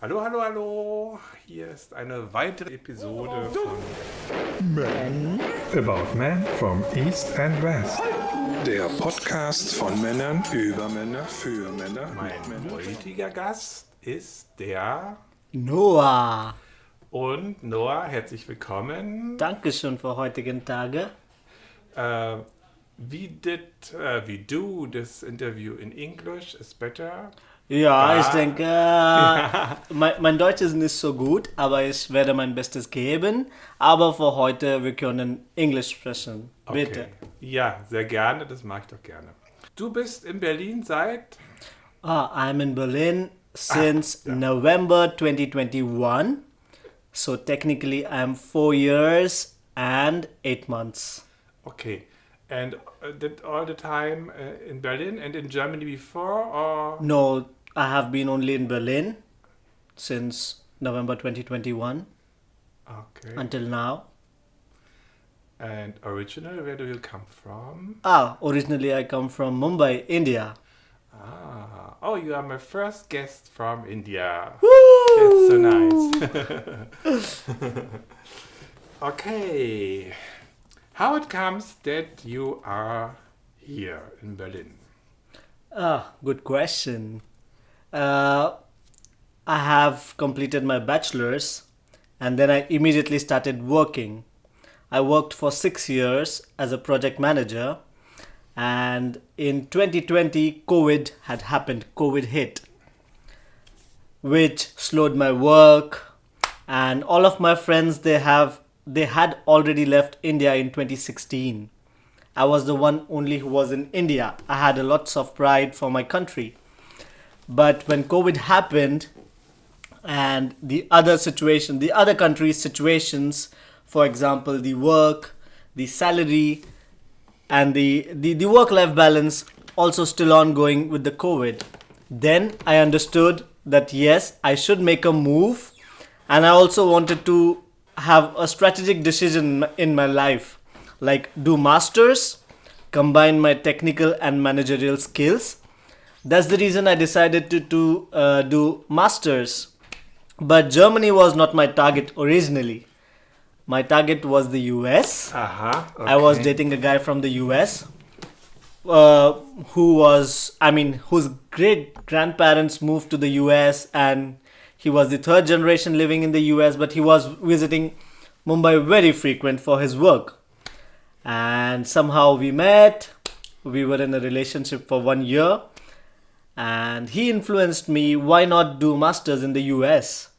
Hallo, hallo, hallo. Hier ist eine weitere Episode von Men about men from East and West. Der Podcast von Männern über Männer für Männer. Mein heutiger Gast ist der Noar. und Noah. Herzlich willkommen. Dankeschön für heutigen Tage. We do this interview in English is better. Ja, ich denke, mein Deutsch ist nicht so gut, aber ich werde mein Bestes geben. Aber für heute, wir können Englisch sprechen. Bitte. Okay. Ja, sehr gerne, das mag ich doch gerne. Du bist in Berlin seit... I'm in Berlin since November 2021. So technically I'm 4 years and 8 months. Okay. And did all the time in Berlin and in Germany before, or... No, I have been only in Berlin since November 2021 Okay. until now. And original, where do you come from? Originally I come from Mumbai, India. Oh, you are my first guest from India. Woo! That's so nice. Okay. How it comes that you are here in Berlin? Good question. I have completed my bachelor's and then I immediately started working. I worked for 6 years as a project manager, and in 2020 COVID had happened. COVID hit, which slowed my work, and all of my friends they had already left India in 2016. I was the one only who was in India. I had a lots of pride for my country. But when COVID happened and the other countries' situations, for example, the work, the salary, and the work-life balance also still ongoing with the COVID, then I understood that yes, I should make a move, and I also wanted to have a strategic decision in my life, like do masters, combine my technical and managerial skills. That's the reason I decided to do masters. But Germany was not my target originally. My target was the US. Okay. I was dating a guy from the US whose great grandparents moved to the US, and he was the third generation living in the US, but he was visiting Mumbai very frequent for his work. And somehow we met. We were in a relationship for 1 year. And he influenced me, why not do masters in the US?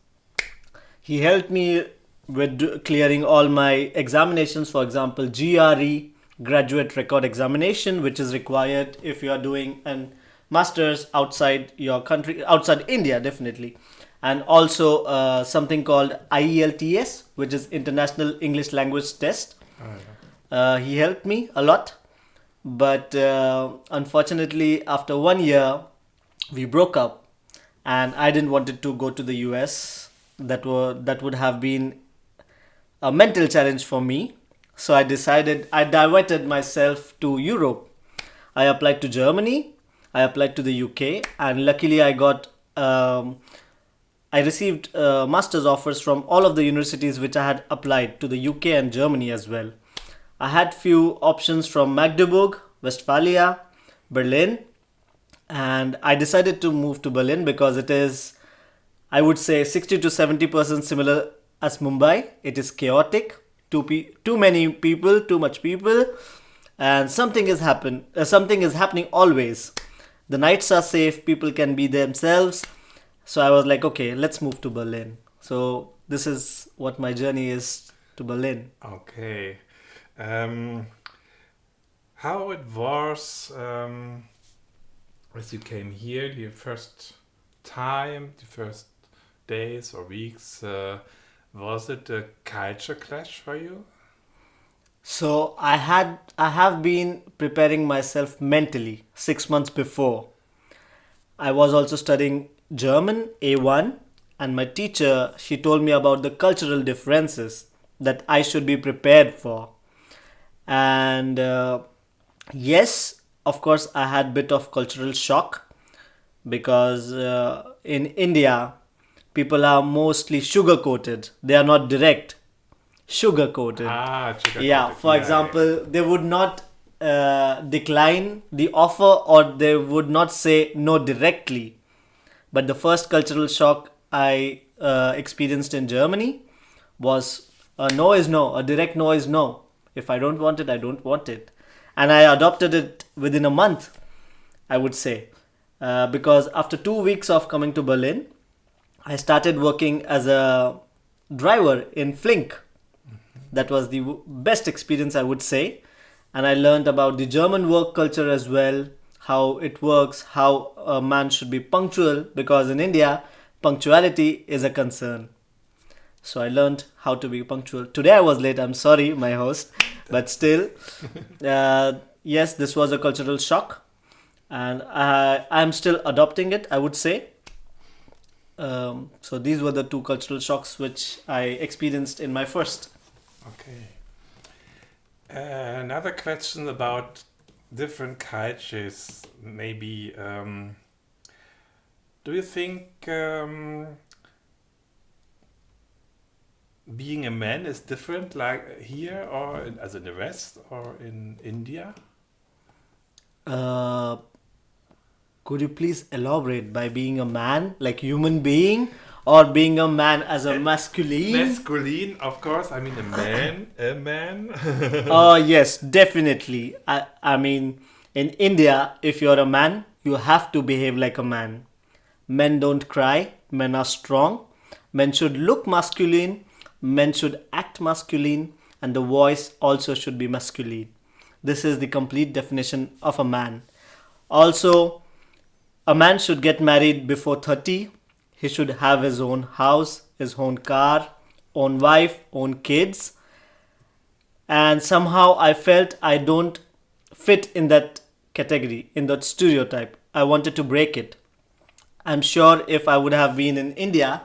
He helped me with clearing all my examinations, for example, GRE, Graduate Record Examination, which is required if you are doing a masters outside your country, outside India, definitely. And also something called IELTS, which is International English Language Test. He helped me a lot. But unfortunately, after 1 year, we broke up, and I didn't want to go to the US. That would have been a mental challenge for me. So I diverted myself to Europe. I applied to Germany, I applied to the UK, and luckily I received master's offers from all of the universities which I had applied to the UK and Germany as well. I had few options from Magdeburg, Westphalia, Berlin, and I decided to move to Berlin because it is, I would say, 60 to 70% similar as Mumbai. It is chaotic, too many people, too much people, and something is happening always. The nights are safe, people can be themselves. So I was like, okay, let's move to Berlin. So this is what my journey is to Berlin. Okay. How it was as you came here, the first time, the first days or weeks, was it a culture clash for you? So I have been preparing myself mentally 6 months before. I was also studying German A1, and my teacher, she told me about the cultural differences that I should be prepared for. And yes, of course, I had bit of cultural shock because in India, people are mostly sugar coated. They are not direct. Sugar coated. Sugar Yeah, coated. for example, they would not decline the offer, or they would not say no directly. But the first cultural shock I experienced in Germany was a no is no, a direct no is no. If I don't want it, I don't want it. And I adopted it within a month, I would say. Because after 2 weeks of coming to Berlin, I started working as a driver in Flink. That was the best experience, I would say. And I learned about the German work culture as well, how it works, how a man should be punctual, because in India, punctuality is a concern. So I learned how to be punctual. Today I was late, I'm sorry, my host. But still, yes, this was a cultural shock. And I'm still adopting it, I would say. So these were the 2 cultural shocks which I experienced in my first. Okay. Another question about different cultures. Maybe, do you think being a man is different, like here or as in the West or in India? Could you please elaborate by being a man, like human being, or being a man as a masculine? Masculine, of course. I mean, a man. Oh, yes, definitely. I mean, in India, if you're a man, you have to behave like a man. Men don't cry. Men are strong. Men should look masculine. Men should act masculine. And the voice also should be masculine. This is the complete definition of a man. Also, a man should get married before 30. He should have his own house, his own car, own wife, own kids. And somehow I felt I don't fit in that category, in that stereotype. I wanted to break it. I'm sure if I would have been in India,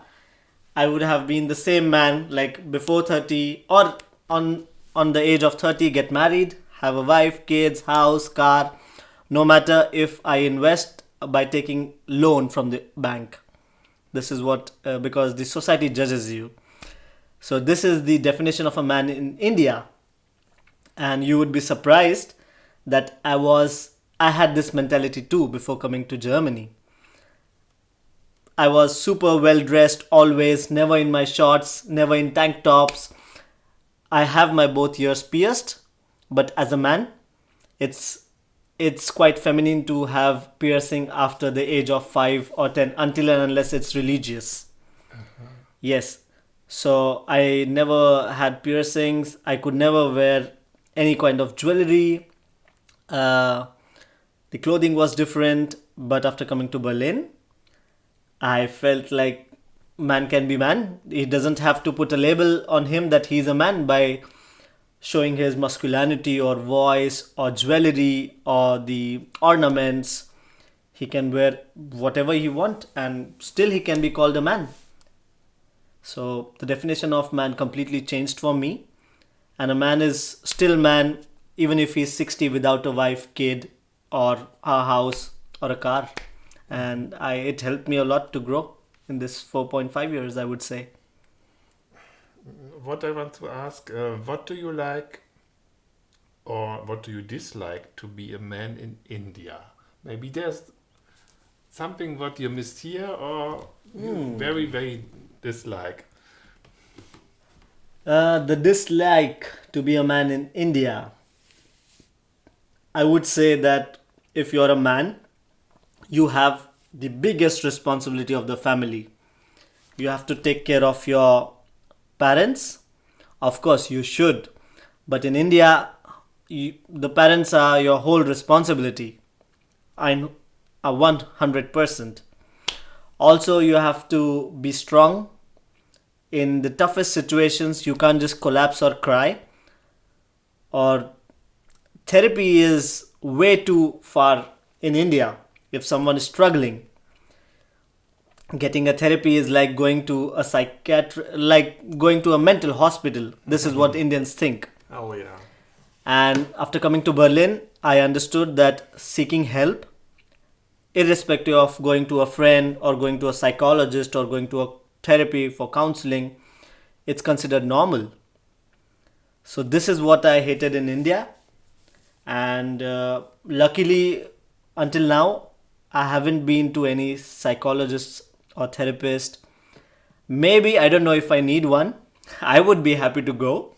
I would have been the same man, like before 30 or on the age of 30, get married, have a wife, kids, house, car. No matter if I invest by taking loan from the bank. This is what, because the society judges you. So this is the definition of a man in India. And you would be surprised that I had this mentality too before coming to Germany. I was super well dressed always, never in my shorts, never in tank tops. I have my both ears pierced, but as a man, it's quite feminine to have piercing after the age of 5 or 10, until and unless it's religious. Yes. So I never had piercings. I could never wear any kind of jewelry. The clothing was different. But after coming to Berlin, I felt like man can be man. He doesn't have to put a label on him that he's a man by showing his masculinity or voice or jewelry or the ornaments. He can wear whatever he wants and still he can be called a man. So the definition of man completely changed for me. And a man is still man even if he's 60 without a wife, kid or a house or a car. And it helped me a lot to grow in this 4.5 years, I would say. What I want to ask, what do you like or what do you dislike to be a man in India? Maybe there's something what you missed here or you very, very dislike. The dislike to be a man in India. I would say that if you're a man, you have the biggest responsibility of the family. You have to take care of your parents. Of course, you should. But in India, the parents are your whole responsibility. I'm 100%. Also, you have to be strong. In the toughest situations, you can't just collapse or cry. Or therapy is way too far in India. If someone is struggling, getting a therapy is like going to a like going to a mental hospital. This is what Indians think. Oh yeah. And after coming to Berlin, I understood that seeking help, irrespective of going to a friend or going to a psychologist or going to a therapy, for counseling, it's considered normal. So this is what I hated in India. And luckily, until now, I haven't been to any psychologist or therapist. Maybe, I don't know if I need one. I would be happy to go.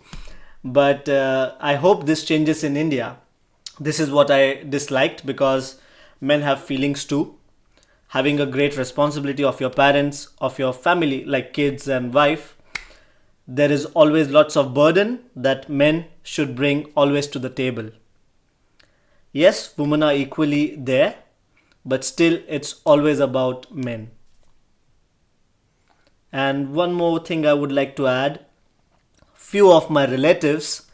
But I hope this changes in India. This is what I disliked, because men have feelings too. Having a great responsibility of your parents, of your family, like kids and wife, there is always lots of burden that men should bring always to the table. Yes, women are equally there, but still it's always about men. And one more thing I would like to add. Few of my relatives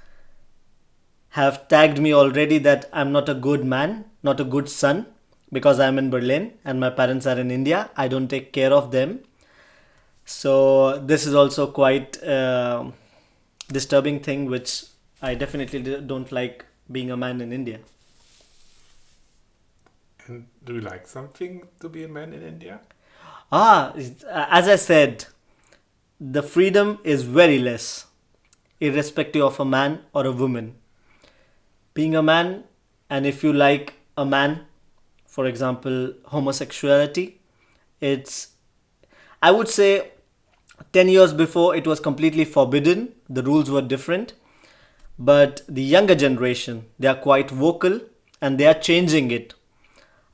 have tagged me already that I'm not a good man, not a good son, because I'm in Berlin and my parents are in India. I don't take care of them. So this is also quite disturbing thing, which I definitely don't like being a man in India. And do you like something to be a man in India? As I said, the freedom is very less, irrespective of a man or a woman. Being a man, and if you like a man, for example, homosexuality, it's, I would say, 10 years before it was completely forbidden. The rules were different. But the younger generation, they are quite vocal and they are changing it.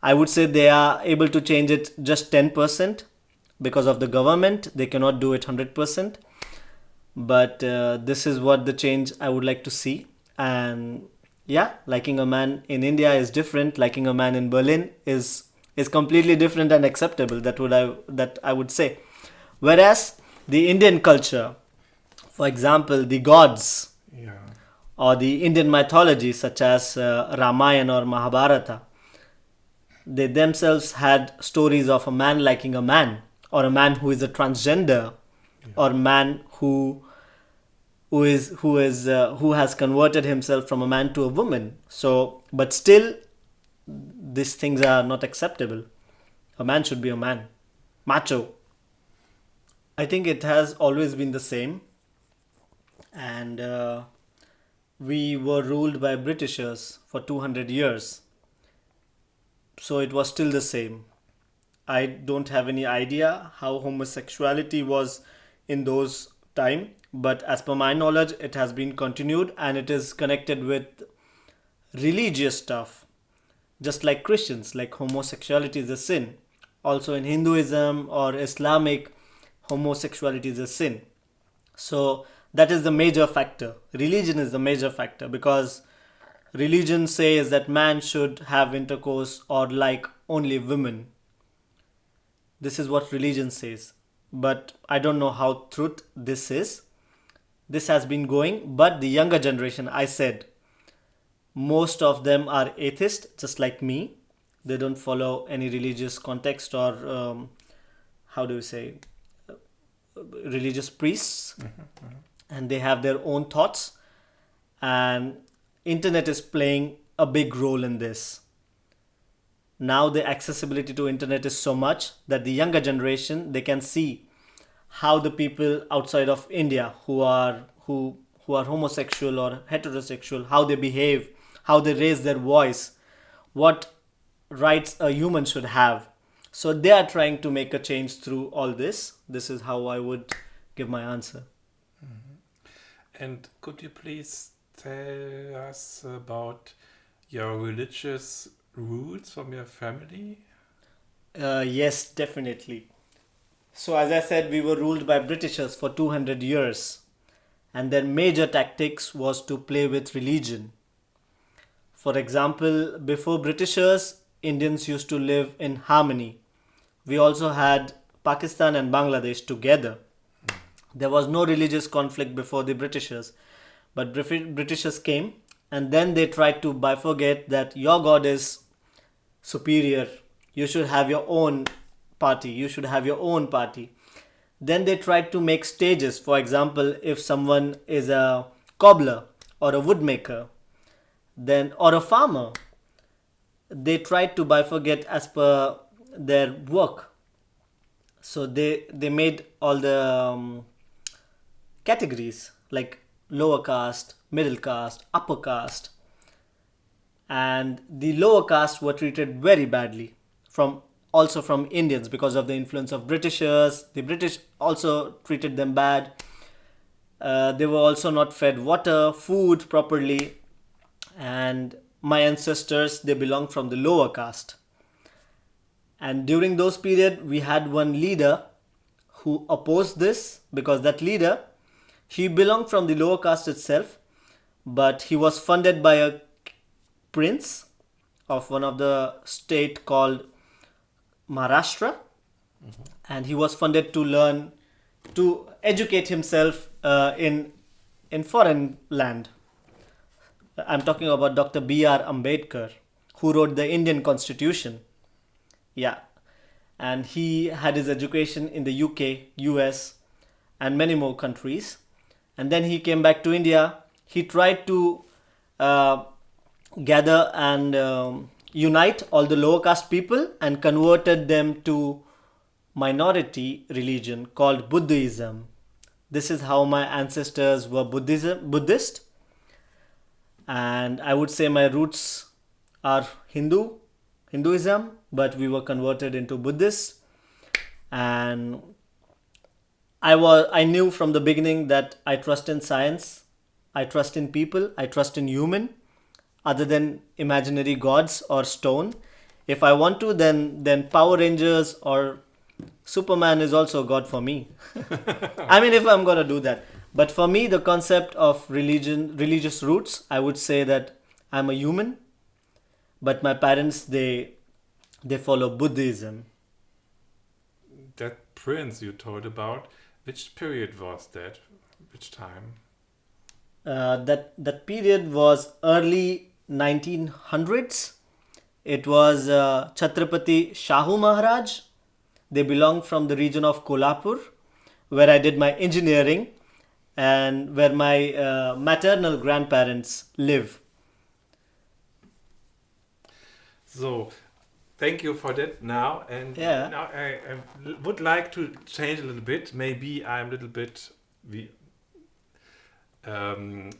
I would say they are able to change it just 10% because of the government. They cannot do it 100%. But this is what the change I would like to see. And yeah, liking a man in India is different. Liking a man in Berlin is completely different and acceptable. That I would say. Whereas the Indian culture, for example, the gods, Yeah. or the Indian mythology such as Ramayana or Mahabharata, they themselves had stories of a man liking a man, or a man who is a transgender, or man who has converted himself from a man to a woman. So, but still, these things are not acceptable. A man should be a man, macho. I think it has always been the same, and we were ruled by Britishers for 200 years. So it was still the same. I don't have any idea how homosexuality was in those time, but as per my knowledge, it has been continued and it is connected with religious stuff. Just like Christians, like homosexuality is a sin. Also in Hinduism or Islamic, homosexuality is a sin. So that is the major factor. Religion is the major factor, because religion says that man should have intercourse or like only women. This is what religion says. But I don't know how truth this is. This has been going, but the younger generation, I said, most of them are atheist, just like me. They don't follow any religious context or how do you say, religious priests, and they have their own thoughts, and internet is playing a big role in this. Now the accessibility to internet is so much that the younger generation, they can see how the people outside of India who are homosexual or heterosexual, how they behave, how they raise their voice, what rights a human should have. So they are trying to make a change through all this. This is how I would give my answer. And could you please tell us about your religious roots from your family? Yes, definitely. So as I said, we were ruled by Britishers for 200 years. And their major tactics was to play with religion. For example, before Britishers, Indians used to live in harmony. We also had Pakistan and Bangladesh together. There was no religious conflict before the Britishers. But Britishers came, and then they tried to bifurcate that your God is superior. You should have your own party. You should have your own party. Then they tried to make stages. For example, if someone is a cobbler or a woodmaker, then or a farmer, they tried to bifurcate as per their work. So they made all the categories like lower caste, middle caste, upper caste, and the lower caste were treated very badly from Indians because of the influence of Britishers. The British also treated them bad. They were also not fed water, food properly, and my ancestors, they belonged from the lower caste. And during those period, we had one leader who opposed this, because that leader, he belonged from the lower caste itself, but he was funded by a prince of one of the state called Maharashtra, and he was funded to educate himself in foreign land. I'm talking about Dr. B.R. Ambedkar, who wrote the Indian Constitution. Yeah. And he had his education in the UK, US, and many more countries. And then he came back to India. He tried to gather and unite all the lower caste people and converted them to minority religion called Buddhism. This is how my ancestors were Buddhist. And I would say my roots are Hinduism, but we were converted into Buddhist. And I knew from the beginning that I trust in science, I trust in people, I trust in human, other than imaginary gods or stone. If I want to, then Power Rangers or Superman is also God for me. I mean, if I'm gonna do that. But for me, the concept of religious roots, I would say that I'm a human, but my parents, they follow Buddhism. That prince you told about, which period was that? Which time? That period was early 1900s. It was Chhatrapati Shahu Maharaj. They belonged from the region of Kolhapur, where I did my engineering and where my maternal grandparents live. So, thank you for that now. And Yeah. now I would like to change a little bit. Maybe I'm a little bit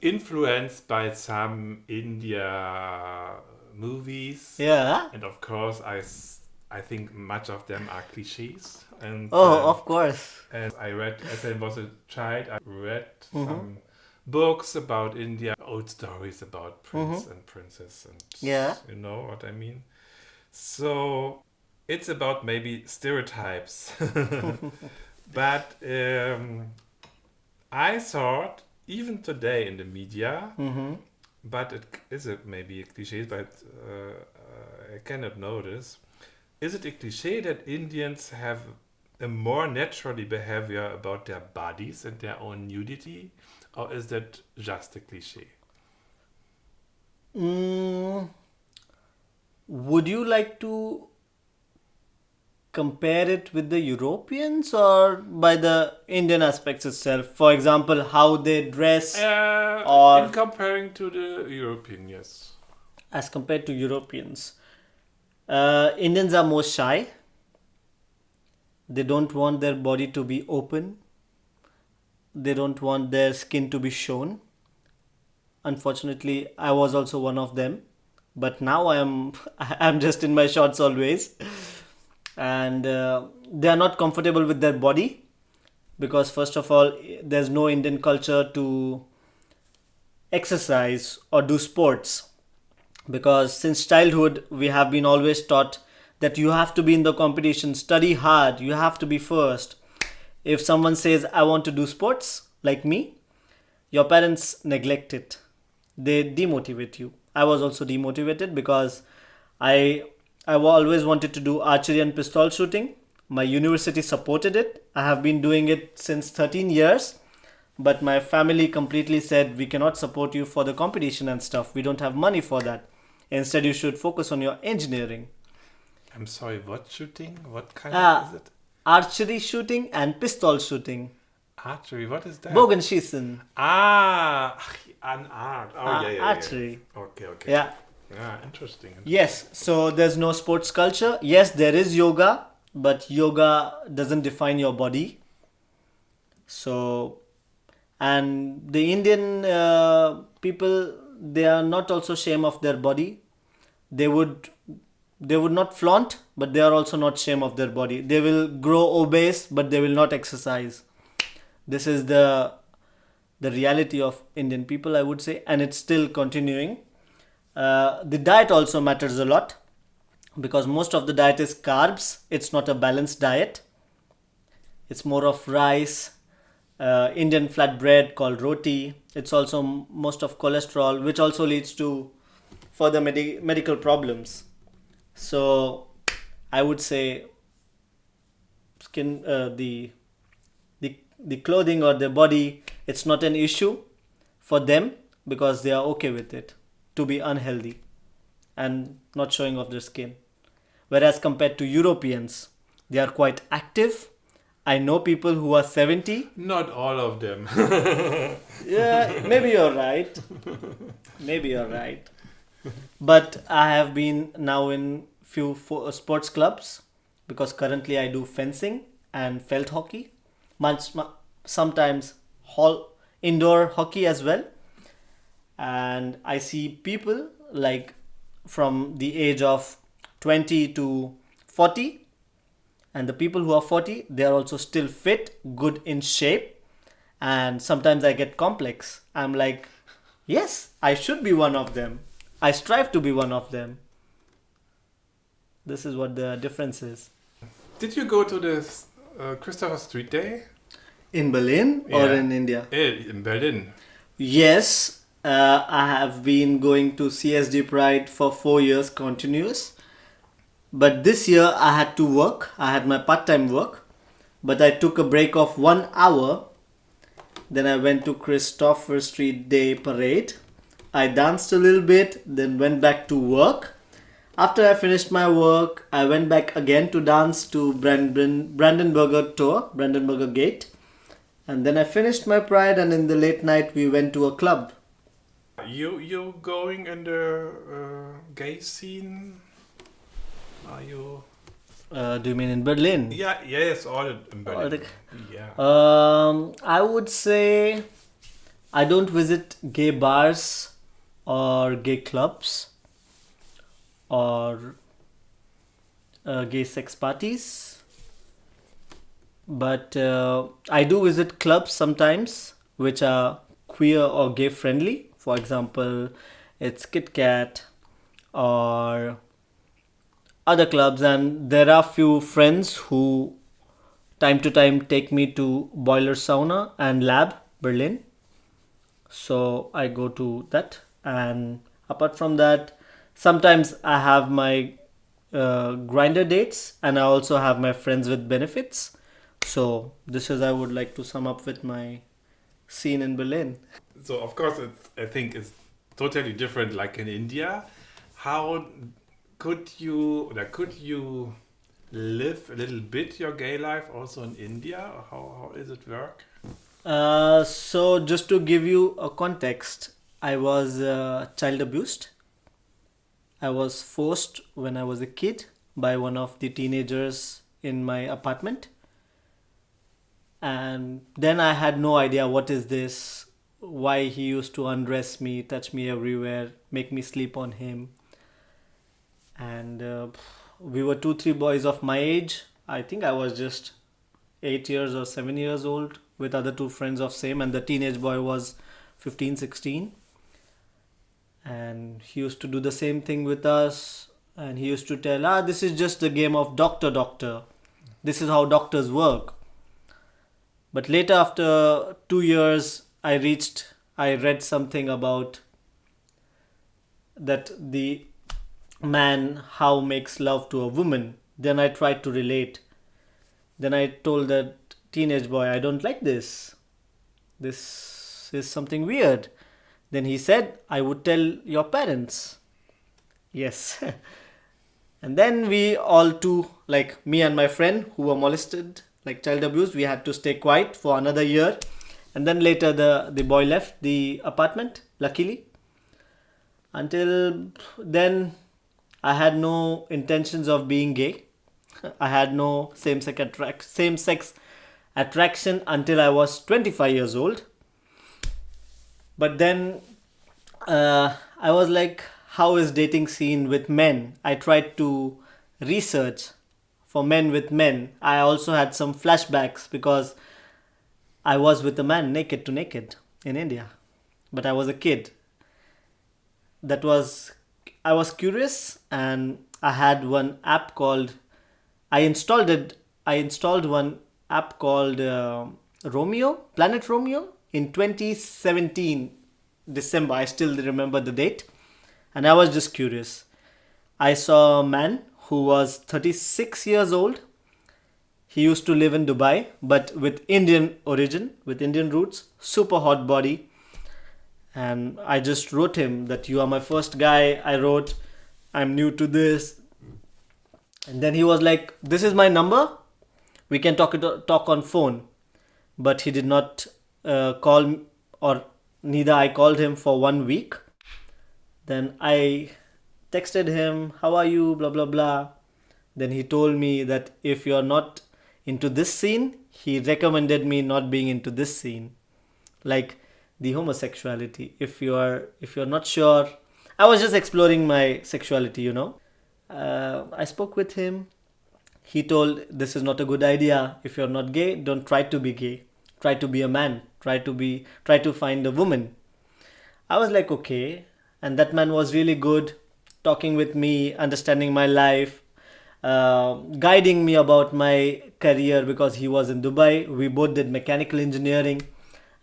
influenced by some India movies. Yeah. And of course, I think much of them are cliches. And Of course. and I read, as I was a child, I read some books about India, old stories about prince and princess, and Yeah. you know what I mean. So it's about maybe stereotypes, but I thought even today in the media, but it is maybe a cliche, but I cannot know this. Is it a cliche that Indians have a more naturally behavior about their bodies and their own nudity, or is that just a cliche? Would you like to compare it with the Europeans or by the Indian aspects itself? For example, how they dress or In comparing to the European, yes. as compared to Europeans. Indians are more shy. They don't want their body to be open. They don't want their skin to be shown. Unfortunately, I was also one of them. But now I'm just in my shorts always. And they are not comfortable with their body. Because first of all, there's no Indian culture to exercise or do sports. Because since childhood, we have been always taught that you have to be in the competition, study hard, you have to be first. If someone says, I want to do sports, like me, your parents neglect it. They demotivate you. I was also demotivated because I always wanted to do archery and pistol shooting. My university supported it. I have been doing it since 13 years. But my family completely said, we cannot support you for the competition and stuff. We don't have money for that. Instead, you should focus on your engineering. I'm sorry, what shooting? What kind of is it? Archery shooting and pistol shooting. Archery, what is that? Bogenschießen. An art. Oh, yeah. Archery. Okay. Yeah. Yeah, interesting. Yes, so there's no sports culture. Yes, there is yoga. but yoga doesn't define your body. So, and the Indian people, they are not also shame of their body. They would they would not flaunt, but they are also not shame of their body. They will grow obese, but they will not exercise. This is the reality of Indian people, I would say, and it's still continuing. The diet also matters a lot because most of the diet is carbs. It's not a balanced diet. It's more of rice, Indian flatbread called roti. It's also most of cholesterol, which also leads to further medical problems. So I would say the clothing or the body, it's not an issue for them because they are okay with it to be unhealthy and not showing off their skin. Whereas compared to Europeans, they are quite active. I know people who are 70. Not all of them. Yeah, maybe you're right. Maybe you're right. But I have been now in few sports clubs because currently I do fencing and felt hockey. Sometimes indoor hockey as well. And I see people like from the age of 20 to 40, and the people who are 40, they are also still fit, good in shape, and sometimes I get complex. I'm like, yes, I should be one of them. I strive to be one of them. This is what the difference is. Did you go to the Christopher Street Day? In Berlin or Yeah. in India? In Berlin. Yes, I have been going to CSD Pride for 4 years continuous. But this year I had to work. I had my part-time work. But I took a break of 1 hour. Then I went to Christopher Street Day Parade. I danced a little bit, then went back to work. After I finished my work, I went back again to dance to Brandenburger Gate. And then I finished my pride, and in the late night we went to a club. You going in the gay scene? Are you? Do you mean in Berlin? Yeah, yes, all in Berlin. Yeah. I would say I don't visit gay bars or gay clubs or gay sex parties. But I do visit clubs sometimes which are queer or gay friendly. For example, it's Kit Kat or other clubs, and there are few friends who time to time take me to Boiler Sauna and Lab Berlin. So I go to that, and apart from that, sometimes I have my grinder dates, and I also have my friends with benefits. So this is, I would like to sum up with my scene in Berlin. So of course, I think it's totally different. Like in India, how could you live a little bit your gay life also in India? Or how is it work? So just to give you a context, I was child abused. I was forced when I was a kid by one of the teenagers in my apartment. And then I had no idea what is this, why he used to undress me, touch me everywhere, make me sleep on him. And we were 2-3 boys of my age. I think I was just 8 years or 7 years old with other 2 friends of same, and the teenage boy was 15-16. And he used to do the same thing with us, and he used to tell, this is just a game of doctor. This is how doctors work. But later, after 2 years, I read something about that the man how makes love to a woman. Then I tried to relate. Then I told that teenage boy, I don't like this. This is something weird. Then he said, I would tell your parents. Yes. And then we all two, like me and my friend who were molested, like child abused, we had to stay quiet for another year. And then later the boy left the apartment, luckily. Until then, I had no intentions of being gay. I had no same sex attraction until I was 25 years old. But then I was like, how is dating scene with men? I tried to research for men with men. I also had some flashbacks because I was with a man naked to naked in India. But I was a kid. That was I was curious, and I had one app called I installed it. I installed one app called Planet Romeo in 2017 December. I still remember the date, and I was just curious. I saw a man who was 36 years old. He used to live in Dubai, but with Indian origin, with Indian roots, super hot body. And I just wrote him that you are my first guy. I wrote, I'm new to this. And then he was like, this is my number. We can talk on phone. But he did not call, or neither I called him for 1 week. Then I texted him, how are you, blah, blah, blah. Then he told me that if you're not into this scene, he recommended me not being into this scene. Like the homosexuality. If you're not sure, I was just exploring my sexuality, I spoke with him. He told this is not a good idea. If you're not gay, don't try to be gay. Try to be a man. Try to find a woman. I was like, okay. And that man was really good, talking with me, understanding my life, guiding me about my career because he was in Dubai. We both did mechanical engineering.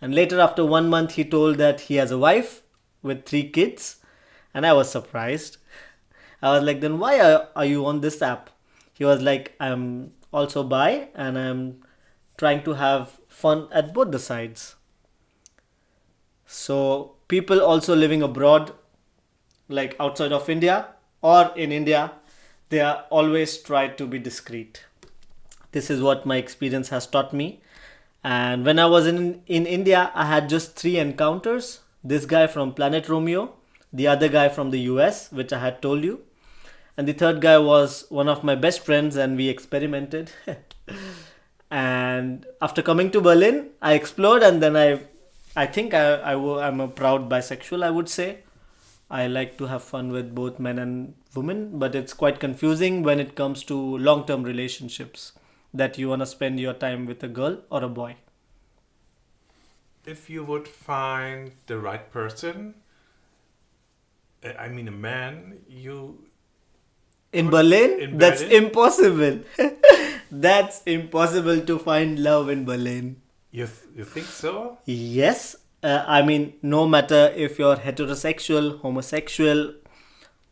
And later, after 1 month, he told that he has a wife with 3 kids. And I was surprised. I was like, then why are you on this app? He was like, I'm also bi and I'm trying to have fun at both the sides. So people also living abroad, like outside of India or in India, they are always try to be discreet. This is what my experience has taught me. And when I was in India, I had just 3 encounters. This guy from Planet Romeo, the other guy from the US, which I had told you. And the third guy was one of my best friends, and we experimented. And after coming to Berlin, I explored, and then I think I'm a proud bisexual, I would say. I like to have fun with both men and women, but it's quite confusing when it comes to long-term relationships, that you want to spend your time with a girl or a boy. If you would find the right person, I mean a man, In Berlin? In That's Berlin? impossible. That's impossible to find love in Berlin. You think so? Yes. I mean, no matter if you're heterosexual, homosexual,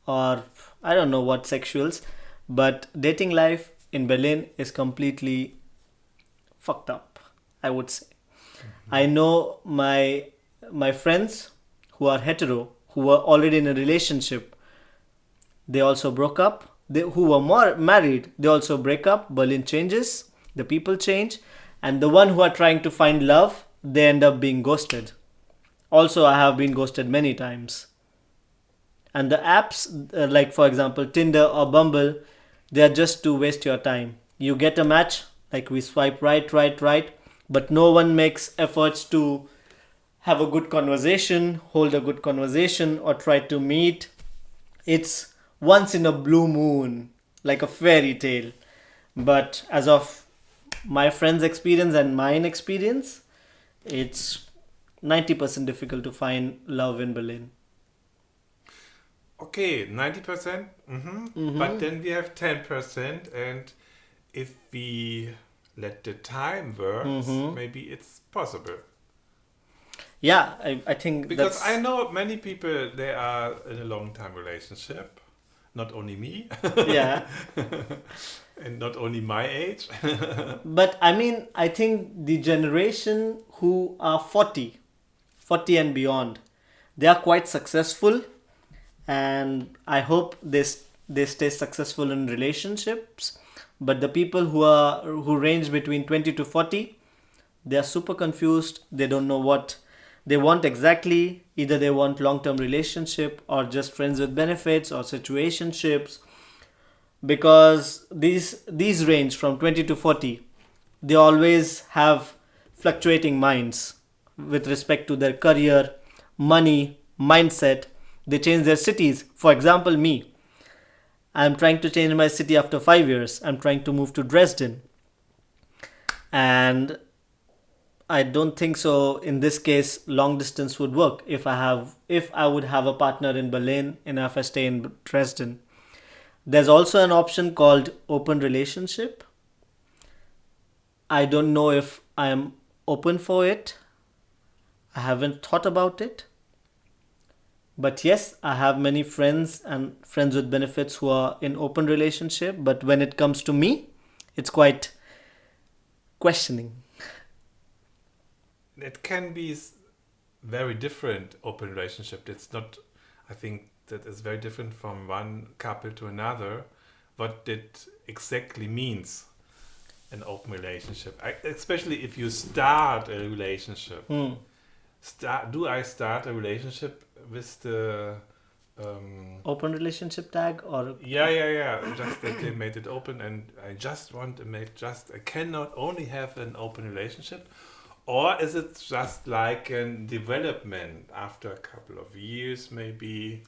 or I don't know what sexuals, but dating life in Berlin is completely fucked up, I would say. I know my friends who are hetero, who were already in a relationship, they also broke up. Who were more married, they also break up. Berlin changes, the people change, and the one who are trying to find love, they end up being ghosted. Also, I have been ghosted many times. And the apps, like for example Tinder or Bumble, they are just to waste your time. You get a match, like we swipe right, but no one makes efforts to have a good conversation, hold a good conversation, or try to meet. It's once in a blue moon, like a fairy tale. But as of my friend's experience and mine experience, it's 90% difficult to find love in Berlin. Okay, 90%. But then we have 10%, and if we let the time work, maybe it's possible. Yeah, I think Because I know many people, they are in a long-time relationship. Not only me. Yeah. And not only my age. But I mean, I think the generation who are 40 and beyond, they are quite successful, and I hope they stay successful in relationships. But the people who range between 20 to 40, they are super confused. They don't know what they want exactly. Either they want long-term relationship or just friends with benefits or situationships. because these range from 20 to 40. They always have fluctuating minds with respect to their career, money, mindset. They change their cities. For example, me. I'm trying to change my city after 5 years. I'm trying to move to Dresden. And I don't think so in this case long distance would work if I would have a partner in Berlin and if I stay in Dresden. There's also an option called open relationship. I don't know if I am open for it. I haven't thought about it. But yes, I have many friends and friends with benefits who are in open relationship. But when it comes to me, it's quite questioning. It can be very different open relationship. It's not, I think that is very different from one couple to another. What it exactly means an open relationship, especially if you start a relationship. Do I start a relationship with the Open relationship tag or yeah. Just that they made it open, and I just want to I cannot only have an open relationship, or is it just like a development after a couple of years, maybe?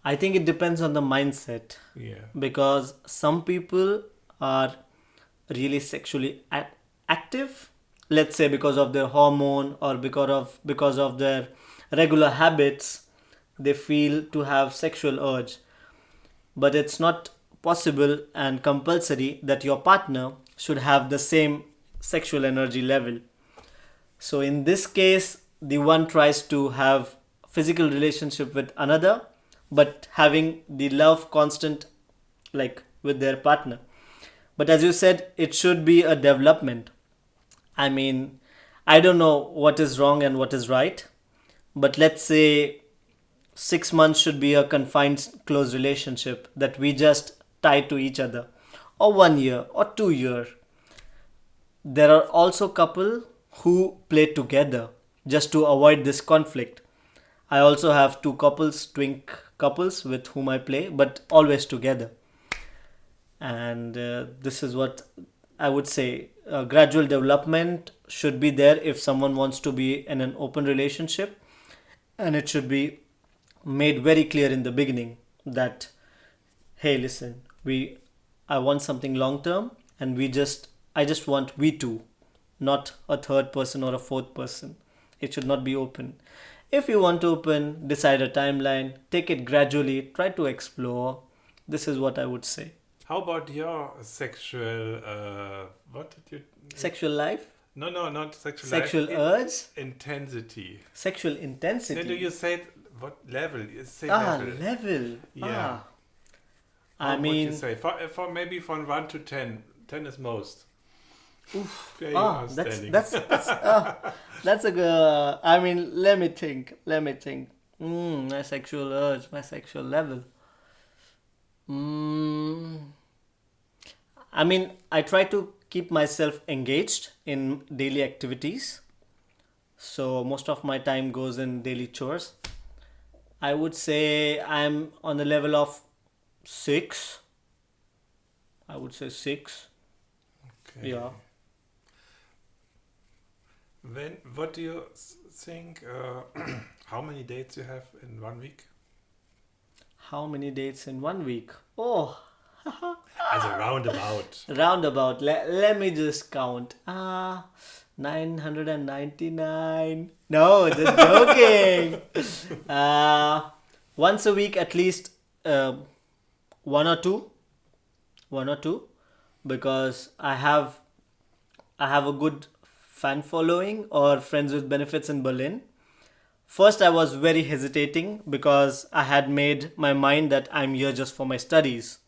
I think it depends on the mindset. Yeah. Because some people are really sexually active, let's say because of their hormone or because of their regular habits, they feel to have sexual urge. But it's not possible and compulsory that your partner should have the same sexual energy level. So in this case, the one tries to have physical relationship with another, but having the love constant like with their partner. But as you said, it should be a development. I mean, I don't know what is wrong and what is right, but let's say 6 months should be a confined close relationship that we just tie to each other, or 1 year or 2 year. There are also couple who play together just to avoid this conflict. I also have two couples, twin couples with whom I play, but always together. And this is what I would say. A gradual development should be there if someone wants to be in an open relationship, and it should be made very clear in the beginning that, hey, listen, I want something long term, and I just want we two, not a third person or a fourth person. It should not be open. If you want to open, decide a timeline, take it gradually, try to explore. This is what I would say. How about your sexual what did you Sexual life? No, not sexual Sexual life. urge? Intensity. Sexual intensity? No, you said what level? You say level. Yeah. I What mean, would you say? For maybe from 1 to 10. 10 is most. oof. There you are standing. That's a good. I mean, let me think. My sexual urge, my sexual level. I mean, I try to keep myself engaged in daily activities. So most of my time goes in daily chores. I would say I'm on the level of 6. I would say 6. Okay. Yeah. What do you think? How many dates you have in 1 week? How many dates in 1 week? Oh, As a roundabout. roundabout. Let me just count. 999. No, just joking. Once a week at least, one or two, because I have a good fan following or friends with benefits in Berlin. First, I was very hesitating because I had made my mind that I'm here just for my studies.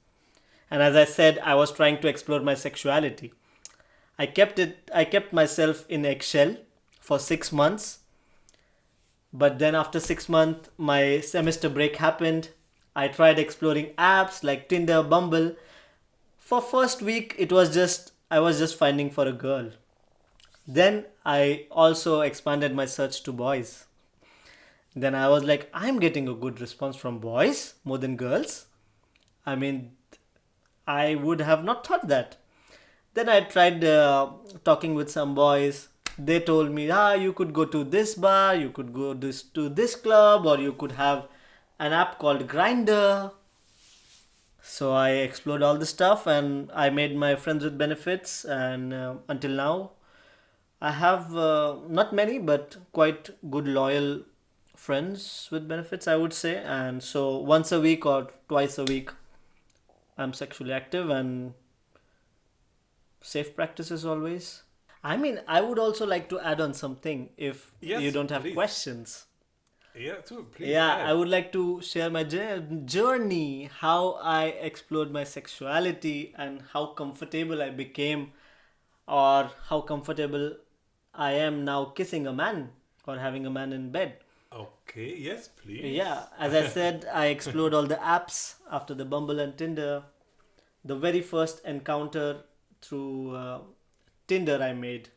And as I said, I was trying to explore my sexuality. I kept myself in eggshell for 6 months. But then after 6 months, my semester break happened. I tried exploring apps like Tinder, Bumble. For first week, I was just finding for a girl. Then I also expanded my search to boys. Then I was like, I'm getting a good response from boys more than girls. I mean, I would have not thought that. Then I tried talking with some boys. They told me, you could go to this bar, you could go to this club, or you could have an app called Grinder. So I explored all the stuff and I made my friends with benefits. And until now, I have not many, but quite good, loyal friends with benefits, I would say. And so once a week or twice a week, I'm sexually active and safe practices always. I mean, I would also like to add on something if Yes, you don't have please. questions. Yeah, too. Please. Yeah, add. I would like to share my journey, how I explored my sexuality and how comfortable I became, or how comfortable I am now kissing a man or having a man in bed. Okay. Yes, please. Yeah, as I said, I explored all the apps after the Bumble and Tinder. The very first encounter through Tinder I made.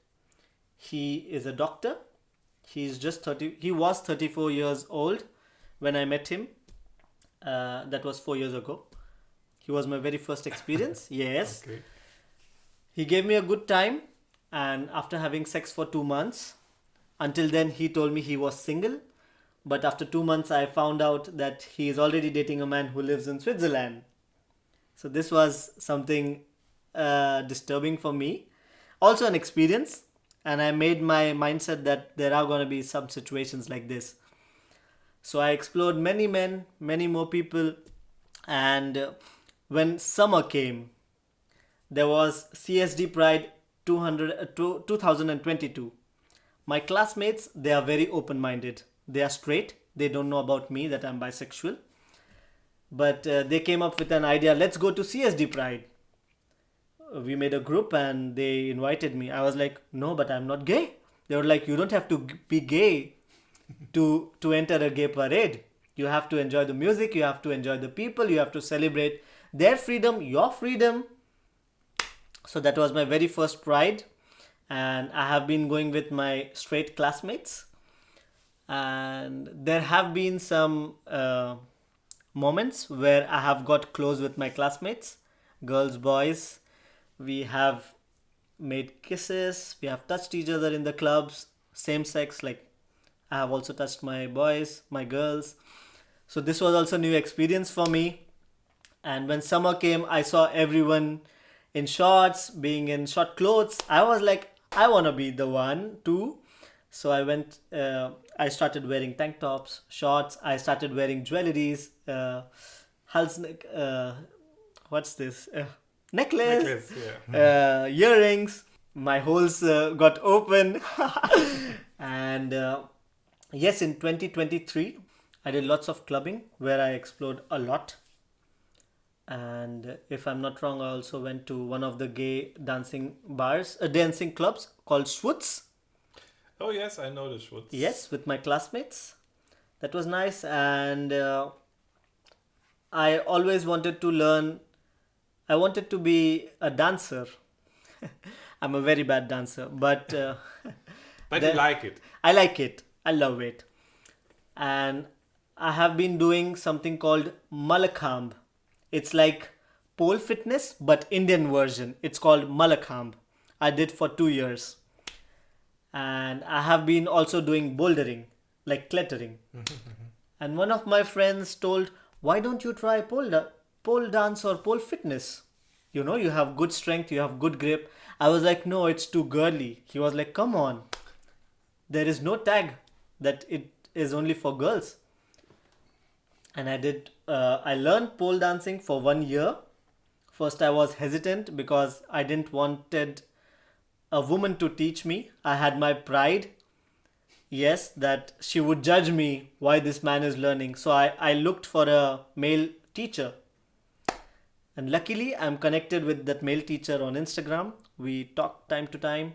He is a doctor. He's just 30. He was 34 years old when I met him. That was 4 years ago. He was my very first experience. Yes. Okay. He gave me a good time, and after having sex for 2 months, until then he told me he was single. But after 2 months, I found out that he is already dating a man who lives in Switzerland. So this was something disturbing for me. Also an experience, and I made my mindset that there are going to be some situations like this. So I explored many men, many more people, and when summer came, there was CSD Pride 2022. My classmates, they are very open-minded. They are straight. They don't know about me that I'm bisexual. But they came up with an idea, let's go to CSD Pride. We made a group and they invited me. I was like, no, but I'm not gay. They were like, you don't have to be gay to enter a gay parade. You have to enjoy the music, you have to enjoy the people, you have to celebrate their freedom, your freedom. So that was my very first Pride. And I have been going with my straight classmates. And there have been some moments where I have got close with my classmates, girls, boys. We have made kisses, we have touched each other in the clubs, same sex, like I have also touched my boys, my girls. So this was also a new experience for me. And when summer came, I saw everyone in shorts, being in short clothes. I was like, I want to be the one too. So I started wearing tank tops, shorts. I started wearing jewelries, what's this? Necklace, yeah. earrings. My holes got open. And yes, in 2023, I did lots of clubbing where I explored a lot. And if I'm not wrong, I also went to one of the gay dancing clubs called Schwutz. Oh yes, I know the Schwutz. Yes, with my classmates. That was nice. And I always wanted to learn. I wanted to be a dancer. I'm a very bad dancer, but But you like it. I like it. I love it. And I have been doing something called Malakhamb. It's like pole fitness, but Indian version. It's called Malakhamb. I did for 2 years. And I have been also doing bouldering, like klettering. And one of my friends told, why don't you try pole dance or pole fitness? You know, you have good strength, you have good grip. I was like, no, it's too girly. He was like, come on. There is no tag that it is only for girls. And I learned pole dancing for 1 year. First, I was hesitant because I didn't wanted a woman to teach me. I had my pride. Yes, that she would judge me why this man is learning. So I looked for a male teacher. And luckily, I'm connected with that male teacher on Instagram. We talk time to time.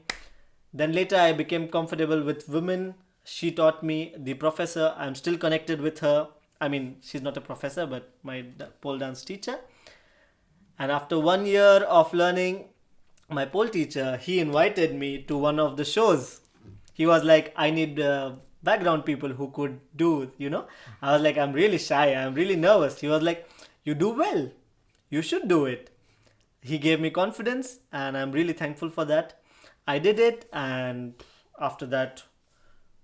Then later, I became comfortable with women. She taught me, the professor. I'm still connected with her. I mean, she's not a professor, but my pole dance teacher. And after 1 year of learning, my pole teacher, he invited me to one of the shows. He was like, I need background people who could do, you know. I was like, I'm really shy. I'm really nervous. He was like, you do well. You should do it. he gave me confidence, and I'm really thankful for that. I did it, and after that,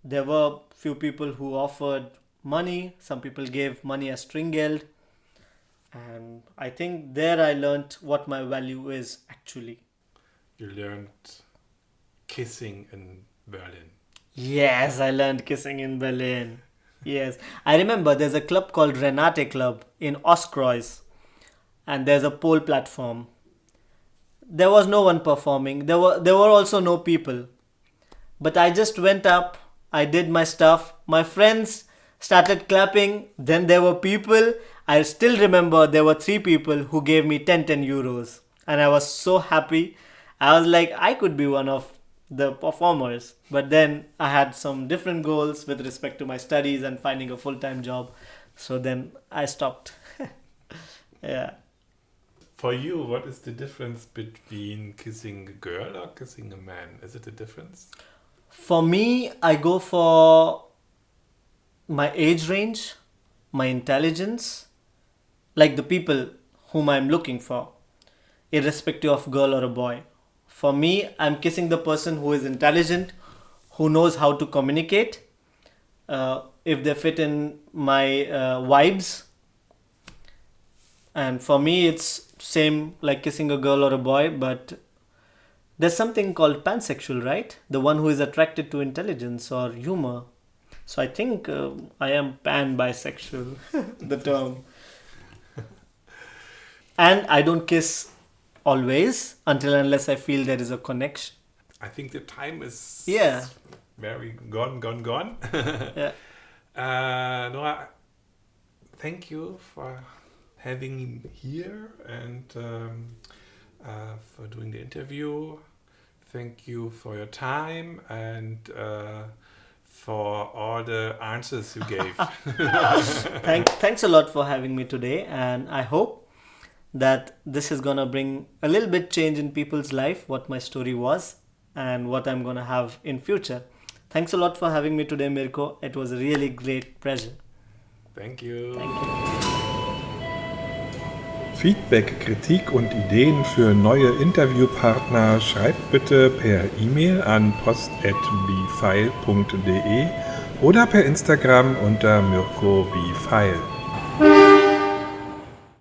there were few people who offered money. Some people gave money as stringeld, and I think there I learned what my value is actually. You learned kissing in Berlin. Yes, I learned kissing in Berlin. Yes, I remember there's a club called Renate Club in Ostkreuz, and there's a pole platform. There was no one performing. There were also no people. But I just went up. I did my stuff. My friends started clapping. Then there were people. I still remember there were 3 people who gave me 10 euros, and I was so happy. I was like, I could be one of the performers. But then I had some different goals with respect to my studies and finding a full-time job. So then I stopped. Yeah. For you, what is the difference between kissing a girl or kissing a man? Is it a difference? For me, I go for my age range, my intelligence, like the people whom I'm looking for, irrespective of girl or a boy. For me, I'm kissing the person who is intelligent, who knows how to communicate, if they fit in my vibes. And for me, it's same like kissing a girl or a boy, but there's something called pansexual, right? The one who is attracted to intelligence or humor. So I think I am pan-bisexual, the term. And I don't kiss always until unless I feel there is a connection. I think the time is Yeah. very gone. Yeah. Noah, thank you for having me here and for doing the interview. Thank you for your time and for all the answers you gave. Thanks a lot for having me today, and I hope that this is gonna bring a little bit change in people's life, what my story was and what I'm gonna have in future. Thanks a lot for having me today, Mirko. It was a really great pleasure. Thank you. Thank you. Feedback, Kritik und Ideen für neue Interviewpartner schreibt bitte per E-Mail an post@bfile.de oder per Instagram unter mirko_bfile.